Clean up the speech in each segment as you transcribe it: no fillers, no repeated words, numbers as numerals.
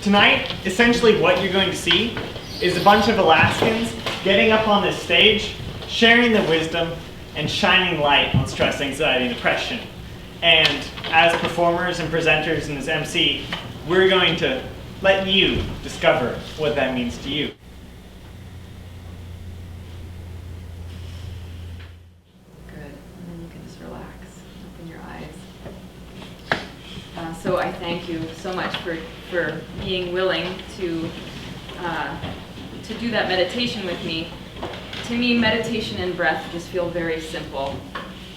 Tonight, essentially what you're going to see is a bunch of Alaskans getting up on this stage, sharing their wisdom, and shining light on stress, anxiety, and depression. And as performers and presenters and as MC, we're going to let you discover what that means to you. Good, and then you can just relax, open your eyes. So I thank you so much for being willing to do that meditation with me. To me, meditation and breath just feel very simple.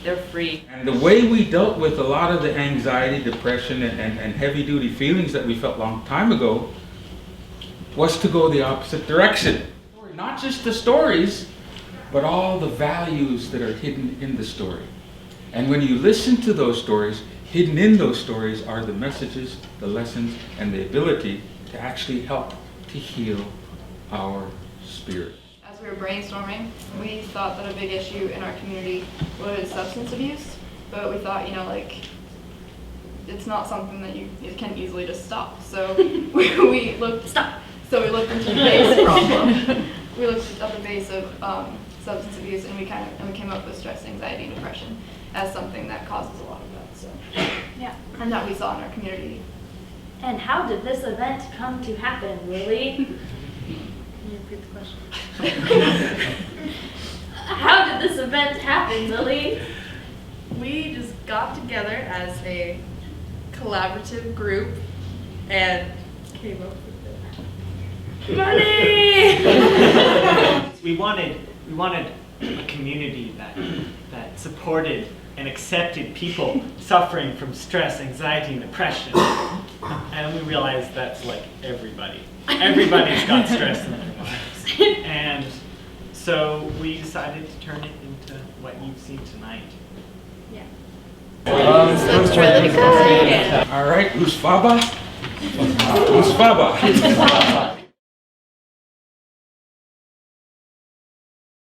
They're free. And the way we dealt with a lot of the anxiety, depression, and heavy-duty feelings that we felt a long time ago was to go the opposite direction. Not just the stories, but all the values that are hidden in the story. And when you listen to those stories, hidden in those stories are the messages, the lessons, and the ability to actually help to heal our spirit. As we were brainstorming, we thought that a big issue in our community was substance abuse, but we thought, it's not something that you can easily just stop. So we looked into the base problem. We looked at the base of substance abuse, and we came up with stress, anxiety, and depression as something that causes a lot of that. So Yeah. and that we saw in our community. And how did this event come to happen, Lily? Can you repeat the question? How did this event happen, Lily? We just got together as a collaborative group and came up with it. Money! We wanted a community that supported and accepted people suffering from stress, anxiety, and depression. And we realized that's like everybody. Everybody's got stress in their lives. And so we decided to turn it into what you've seen tonight. Looks really good. All right, who's Faba? Who's Faba?